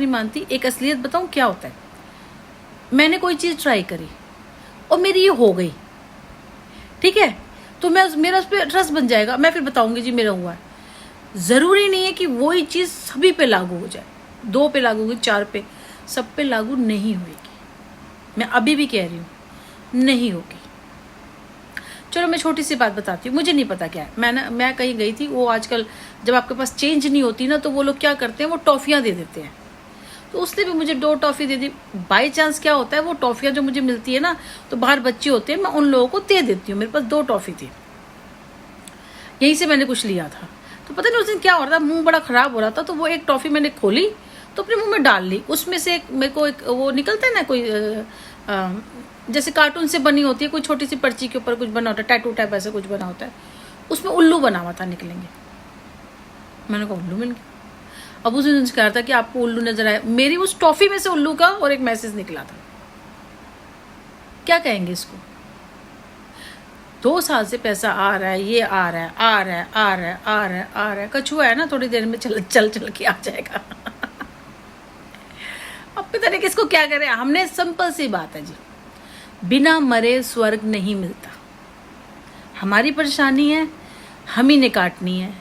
नहीं मानती, एक असलियत बताऊं क्या होता है। मैंने कोई चीज़ ट्राई करी और मेरी ये हो गई, ठीक है, तो मेरा उस पर ट्रस्ट बन जाएगा, मैं फिर बताऊंगी जी मेरा हुआ है। ज़रूरी नहीं है कि वही चीज़ सभी पे लागू हो जाए, 2 पे लागू होगी, 4 पे, सब पे लागू नहीं होगी। मैं अभी भी कह रही हूँ, नहीं होगी। चलो मैं छोटी सी बात बताती हूँ, मुझे नहीं पता क्या है। मैं कहीं गई थी, वो आजकल जब आपके पास चेंज नहीं होती ना, तो वो लोग क्या करते हैं, वो टॉफ़ियाँ दे देते हैं। तो उसने भी मुझे 2 toffee they the. By chance क्या होता है, वो टॉफ़ियाँ जो मुझे मिलती है ना, तो बाहर बच्चे होते हैं, मैं उन लोगों को दे देती हूँ। मेरे पास 2 टॉफ़ी थी, यहीं से मैंने कुछ लिया था। तो पता नहीं उस दिन क्या हो रहा था, मुंह बड़ा ख़राब हो रहा था, तो वो एक टॉफ़ी मैंने खोली तो अपने मुंह में डाल ली। उसमें से मेरे को एक वो निकलता है ना, कोई जैसे कार्टून से बनी होती है, कोई छोटी सी पर्ची के ऊपर कुछ बना होता है, टैटू टाइप ऐसा कुछ बना होता है, उसमें उल्लू बना हुआ था, निकलेंगे। मैंने कहा उल्लू मिल गया। अब उस दिन कहा था कि आपको उल्लू नजर आया, मेरी उस टॉफ़ी में से उल्लू का और एक मैसेज निकला था। क्या कहेंगे इसको? 2 साल से पैसा आ रहा है, ये आ रहा है, आ रहा है, आ रहा है, आ रहा है, आ रहा है। कछुआ है ना, थोड़ी देर में चल चल चल के आ जाएगा। अब पता नहीं किसको क्या करें। हमने सिंपल सी बात है जी, बिना मरे स्वर्ग नहीं मिलता। हमारी परेशानी है, हम ही ने काटनी है,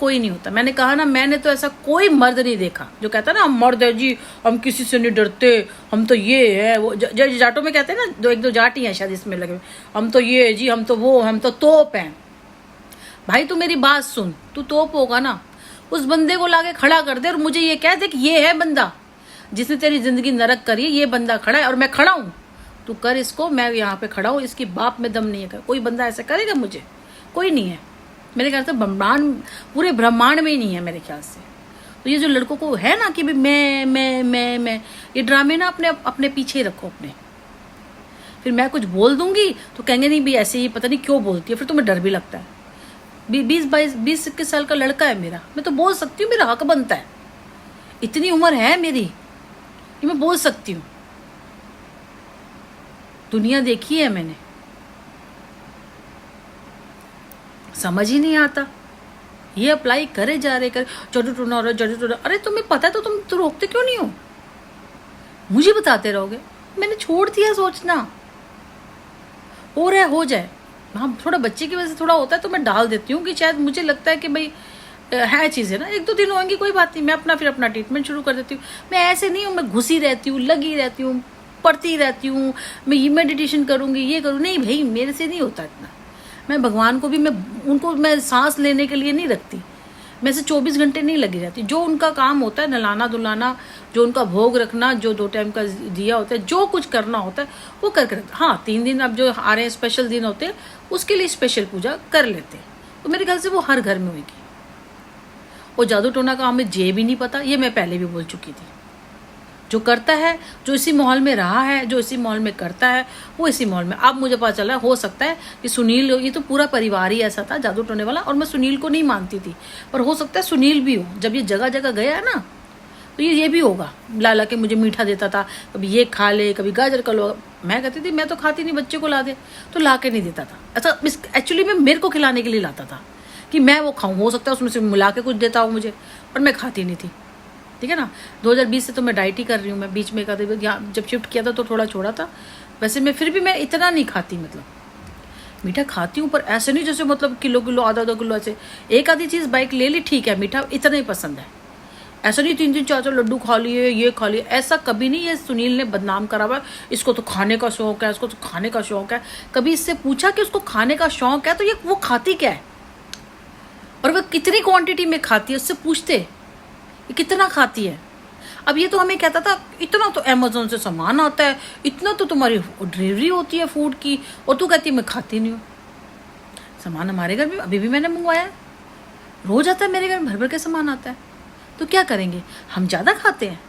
कोई नहीं होता। मैंने कहा ना, मैंने तो ऐसा कोई मर्द नहीं देखा जो कहता ना हम मर्द है जी, हम किसी से नहीं डरते, हम तो ये है वो। जाटों में कहते हैं ना, 1-2 जाट ही हैं शायद इसमें लगे, हम तो ये है जी, हम तो वो, हम तो तोप हैं। भाई तू मेरी बात सुन, तू तोप होगा ना, उस बंदे को लाके खड़ा कर दे और मुझे ये कह दे कि ये है बंदा जिसने तेरी जिंदगी नरक करी है, ये बंदा खड़ा है और मैं खड़ा हूँ, तू कर इसको, मैं यहाँ पे खड़ा हूँ, इसकी बाप में दम नहीं है। कोई बंदा ऐसा करेगा मुझे? कोई नहीं है मेरे ख्याल से, ब्रह्मांड, पूरे ब्रह्मांड में ही नहीं है मेरे ख्याल से। तो ये जो लड़कों को है ना कि मैं, ये ड्रामे ना अपने अपने पीछे ही रखो अपने। फिर मैं कुछ बोल दूंगी तो कहेंगे नहीं भी ऐसे ही पता नहीं क्यों बोलती है, फिर तुम्हें डर भी लगता है। 20-21 साल का लड़का है मेरा, मैं तो बोल सकती हूँ, मेरा हक बनता है, इतनी उम्र है मेरी कि मैं बोल सकती हूँ। दुनिया देखी है मैंने, समझ ही नहीं आता। ये अप्लाई करे जा रहे, कर जड़ी टूना हो रहा, जड़ी टूना। अरे तुम्हें पता है तो तुम रोकते क्यों नहीं हो? मुझे बताते रहोगे। मैंने छोड़ दिया सोचना, हो रहा है हो जाए। हाँ, थोड़ा बच्चे की वजह से थोड़ा होता है तो मैं डाल देती हूँ कि शायद मुझे लगता है कि भाई है चीज़ें ना, 1-2 दिन होंगी, कोई बात नहीं, मैं फिर अपना ट्रीटमेंट शुरू कर देती हूँ। मैं ऐसे नहीं हूँ, मैं घुसी रहती हूँ, लगी रहती हूँ, पढ़ती रहती हूँ, मैं ये मेडिटेशन करूँगी, ये करूँ। नहीं भाई, मेरे से नहीं होता इतना। मैं भगवान को भी मैं सांस लेने के लिए नहीं रखती, मैं से 24 घंटे नहीं लगी रहती। जो उनका काम होता है, नहलाना धुलाना, जो उनका भोग रखना, जो 2 टाइम का दिया होता है, जो कुछ करना होता है वो करके रखते। हाँ, 3 दिन अब जो आ रहे हैं स्पेशल दिन होते हैं, उसके लिए स्पेशल पूजा कर लेते हैं। तो मेरे ख्याल से वो हर घर में होगी। वो जादू टोना का हमें जे भी नहीं पता, ये मैं पहले भी बोल चुकी थी। जो करता है, जो इसी माहौल में रहा है, जो इसी माहौल में करता है, वो इसी माहौल में। अब मुझे पता चला, हो सकता है कि सुनील, ये तो पूरा परिवार ही ऐसा था जादू टोने वाला, और मैं सुनील को नहीं मानती थी, पर हो सकता है सुनील भी हो। जब ये जगह जगह गया है ना, तो ये भी होगा। ला के मुझे मीठा देता था, कभी ये खा ले, कभी गाजर का लो। मैं कहती थी मैं तो खाती नहीं, बच्चे को ला दे, तो ला के नहीं देता था। ऐसा एक्चुअली में मेरे को खिलाने के लिए लाता था कि मैं वो खाऊं। हो सकता है उसमें से मिला के कुछ देता हूँ मुझे, और मैं खाती नहीं थी, ठीक है ना। 2020 से तो मैं डाइट ही कर रही हूँ। मैं बीच में यहाँ जब शिफ्ट किया था तो थोड़ा छोड़ा था, वैसे मैं फिर भी मैं इतना नहीं खाती। मतलब मीठा खाती हूँ, पर ऐसे नहीं जैसे मतलब किलो आधा किलो ऐसे। एक आधी चीज़ बाइक ले ली, ठीक है, मीठा इतना ही पसंद है। ऐसा नहीं 3 4 लड्डू खा लिए, ये खा लिए, ऐसा कभी नहीं। ये सुनील ने बदनाम करा हुआ, इसको तो खाने का शौक है, इसको तो खाने का शौक है। कभी इससे पूछा कि उसको खाने का शौक है तो ये वो खाती क्या है और वह कितनी क्वांटिटी में खाती है, उससे पूछते ये कितना खाती है। अब ये तो हमें कहता था इतना तो अमेज़न से सामान आता है, इतना तो तुम्हारी डिलीवरी होती है फूड की, और तू कहती है मैं खाती नहीं हूँ। सामान हमारे घर में अभी भी मैंने मंगवाया है, रोज आता है मेरे घर में, भर के सामान आता है। तो क्या करेंगे, हम ज़्यादा खाते हैं।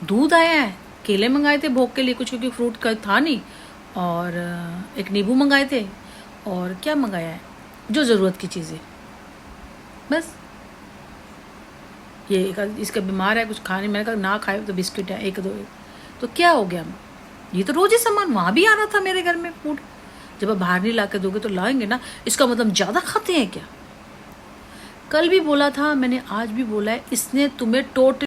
दूध आया है, केले मंगाए थे भोग के लिए कुछ, क्योंकि फ्रूट का था नहीं, और एक नींबू मंगाए थे, और क्या मंगाया है, जो ज़रूरत की चीज़ें, बस। ये इसका बीमार है, कुछ खाने, मैंने कहा ना खाए तो बिस्किट है 1-2, तो क्या हो गया। ये तो रोज ही सामान वहाँ भी आ रहा था मेरे घर में फूड। जब आप बाहर नहीं ला के दोगे तो लाएंगे ना, इसका मतलब ज़्यादा खाते हैं क्या। कल भी बोला था मैंने, आज भी बोला है, इसने तुम्हें टोटल